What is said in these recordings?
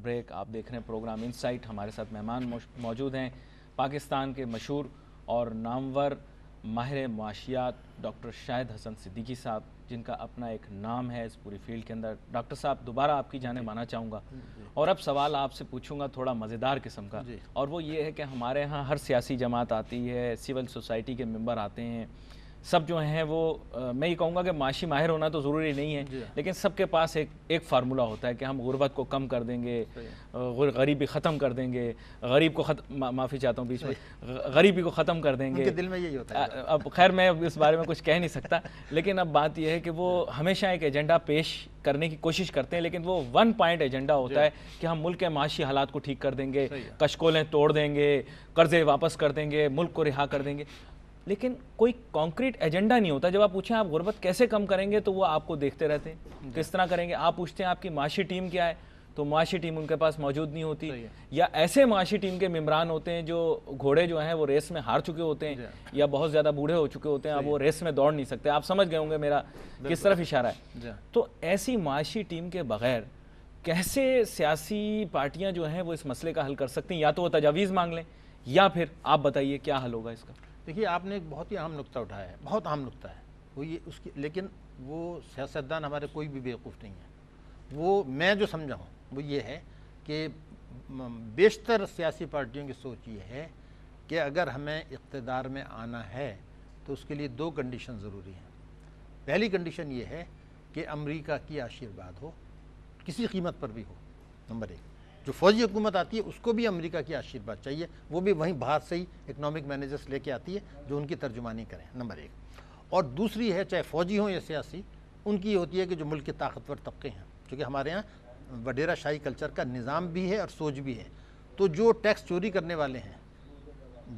Break. آپ دیکھ رہے ہیں پروگرام انسائٹ. ہمارے ساتھ مہمان موجود ہیں پاکستان کے مشہور اور نامور ماہر معاشیات ڈاکٹر شاہد حسن صدیقی صاحب، جن کا اپنا ایک نام ہے اس پوری فیلڈ کے اندر. ڈاکٹر صاحب دوبارہ آپ کی جانب آنا چاہوں گا اور اب سوال آپ سے پوچھوں گا تھوڑا مزیدار قسم کا، اور وہ یہ ہے کہ ہمارے ہاں ہر سیاسی جماعت آتی ہے، سول سوسائٹی کے ممبر آتے ہیں، سب جو ہیں وہ میں یہ کہوں گا کہ معاشی ماہر ہونا تو ضروری نہیں ہے، لیکن سب کے پاس ایک فارمولہ ہوتا ہے کہ ہم غربت کو کم کر دیں گے، غریبی ختم کر دیں گے، غریب کو معافی چاہتا ہوں بیچ میں، غریبی کو ختم کر دیں گے. دل میں یہی ہوتا ہے. اب خیر میں اس بارے میں کچھ کہہ نہیں سکتا، لیکن اب بات یہ ہے کہ وہ ہمیشہ ایک ایجنڈا پیش کرنے کی کوشش کرتے ہیں، لیکن وہ ون پوائنٹ ایجنڈا ہوتا ہے کہ ہم ملک کے معاشی حالات کو ٹھیک کر دیں گے، کشکولیں توڑ دیں گے، قرضے واپس کر دیں گے، ملک کو رہا کر دیں گے، لیکن کوئی کانکریٹ ایجنڈا نہیں ہوتا. جب آپ پوچھیں آپ غربت کیسے کم کریں گے تو وہ آپ کو دیکھتے رہتے ہیں کس طرح کریں گے. آپ پوچھتے ہیں آپ کی معاشی ٹیم کیا ہے تو معاشی ٹیم ان کے پاس موجود نہیں ہوتی، یا ایسے معاشی ٹیم کے ممبران ہوتے ہیں جو گھوڑے جو ہیں وہ ریس میں ہار چکے ہوتے ہیں یا بہت زیادہ بوڑھے ہو چکے ہوتے ہیں، اب وہ ریس میں دوڑ نہیں سکتے. آپ سمجھ گئے ہوں گے میرا کس طرف اشارہ ہے. تو ایسی معاشی ٹیم کے بغیر کیسے سیاسی پارٹیاں جو ہیں وہ اس مسئلے کا حل کر سکتی ہیں؟ یا تو وہ تجاویز مانگ لیں یا پھر آپ بتائیے کیا حل ہوگا اس کا. دیکھیے آپ نے ایک بہت ہی اہم نقطہ اٹھایا ہے، بہت اہم نقطہ ہے وہ یہ اس کی، لیکن وہ سیاستدان ہمارے کوئی بھی بیوقوف نہیں ہے. وہ میں جو سمجھا ہوں وہ یہ ہے کہ بیشتر سیاسی پارٹیوں کی سوچ یہ ہے کہ اگر ہمیں اقتدار میں آنا ہے تو اس کے لیے دو کنڈیشن ضروری ہیں. پہلی کنڈیشن یہ ہے کہ امریکہ کی آشیرواد ہو، کسی قیمت پر بھی ہو. نمبر ایک، جو فوجی حکومت آتی ہے اس کو بھی امریکہ کی آشیرواد چاہیے، وہ بھی وہیں باہر سے ہی اکنامک مینیجرز لے کے آتی ہے جو ان کی ترجمانی کریں. نمبر ایک. اور دوسری ہے چاہے فوجی ہوں یا سیاسی، ان کی یہ ہوتی ہے کہ جو ملک کے طاقتور طبقے ہیں، چونکہ ہمارے ہاں وڈیرا شاہی کلچر کا نظام بھی ہے اور سوچ بھی ہے، تو جو ٹیکس چوری کرنے والے ہیں،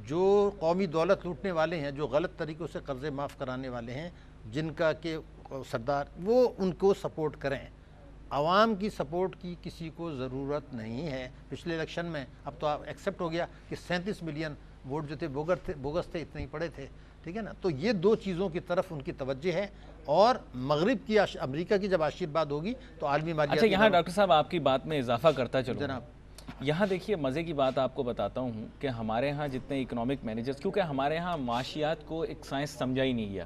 جو قومی دولت لوٹنے والے ہیں، جو غلط طریقوں سے قرضے معاف کرانے والے ہیں، جن کا کہ سردار، وہ ان کو سپورٹ کریں. عوام کی سپورٹ کی کسی کو ضرورت نہیں ہے. پچھلے الیکشن میں اب تو آپ ایکسیپٹ ہو گیا کہ 37 ملین ووٹ جو تھے بوگس تھے، اتنے ہی پڑے تھے، ٹھیک ہے نا. تو یہ دو چیزوں کی طرف ان کی توجہ ہے، اور مغرب کی امریکہ کی جب آشیرواد ہوگی تو عالمی مالیاتی. اچھا یہاں ڈاکٹر صاحب آپ کی بات میں اضافہ کرتا چلوں جناب. یہاں دیکھیے مزے کی بات آپ کو بتاتا ہوں کہ ہمارے ہاں جتنے اکنامک مینیجرز، کیونکہ ہمارے ہاں معاشیات کو ایک سائنس سمجھا ہی نہیں گیا.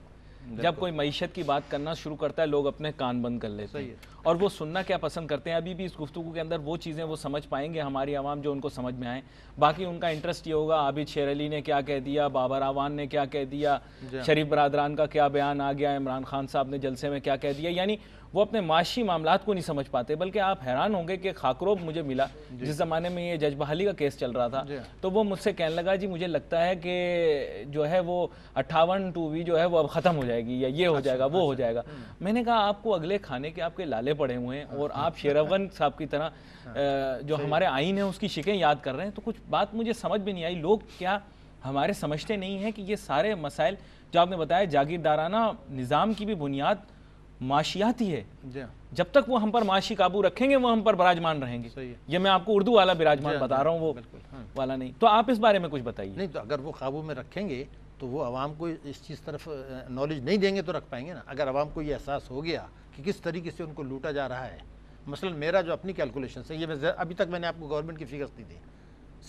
جب کوئی معیشت کی بات کرنا شروع کرتا ہے لوگ اپنے کان بند کر لیتے ہیں اور وہ سننا کیا پسند کرتے ہیں. ابھی بھی اس گفتگو کے اندر وہ چیزیں وہ سمجھ پائیں گے ہماری عوام جو ان کو سمجھ میں آئیں. باقی ان کا انٹرسٹ یہ ہوگا عابد شیر علی نے کیا کہہ دیا، بابر اعوان نے کیا کہہ دیا، شریف برادران کا کیا بیان آ گیا، عمران خان صاحب نے جلسے میں کیا کہہ دیا. یعنی وہ اپنے معاشی معاملات کو نہیں سمجھ پاتے. بلکہ آپ حیران ہوں گے کہ خاکروب مجھے ملا جس زمانے میں یہ جج بحالی کا کیس چل رہا تھا، تو وہ مجھ سے کہنے لگا جی مجھے لگتا ہے کہ جو ہے وہ 58 جو ہے وہ اب ختم ہو جائے گی، یا یہ ہو جائے گا، وہ ہو جائے گا. میں نے کہا آپ کو اگلے کھانے کے آپ کے لالے پڑے ہوئے ہیں اور آپ شیر افغان صاحب کی طرح جو ہمارے آئین ہے اس کی شکیں یاد کر رہے ہیں. تو کچھ بات مجھے سمجھ بھی نہیں آئی، لوگ کیا ہمارے سمجھتے نہیں ہیں کہ یہ سارے مسائل جو آپ نے بتایا جاگیردارانہ نظام کی بھی بنیاد معاشیاتی ہے. جب تک وہ ہم پر معاشی قابو رکھیں گے وہ ہم پر براجمان رہیں گے. یہ میں آپ کو اردو والا براجمان بتا رہا ہوں، وہ والا نہیں. تو آپ اس بارے میں کچھ بتائیے. نہیں تو اگر وہ قابو میں رکھیں گے تو وہ عوام کو اس چیز طرف نالج نہیں دیں گے تو رکھ پائیں گے نا. اگر عوام کو یہ احساس ہو گیا کہ کس طریقے سے ان کو لوٹا جا رہا ہے. مثلا میرا جو اپنی کیلکولیشن سے، یہ ابھی تک میں نے آپ کو گورنمنٹ کی فگرز نہیں دی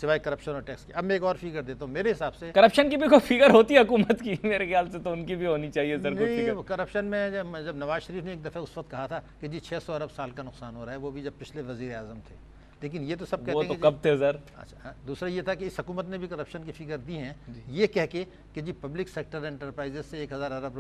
سوائے کرپشن اور ٹیکس کی. اب میں ایک اور فگر دیتا ہوں. میرے حساب سے کرپشن کی بھی کوئی فگر ہوتی ہے حکومت کی؟ میرے خیال سے تو ان کی بھی ہونی چاہیے سر کوئی فگر. کرپشن میں جب نواز شریف نے ایک دفعہ اس وقت کہا تھا کہ جی 600 ارب سال کا نقصان ہو رہا ہے، وہ بھی جب پچھلے وزیر اعظم تھے. لیکن یہ تو سب کہتے ہیں وہ تو کب تھے سر. اچھا دوسرا یہ تھا کہ اس حکومت نے بھی کرپشن کی فگر دی ہیں یہ کہہ کے کہ جی پبلک سیکٹر انٹرپرائزز سے 1000 ارب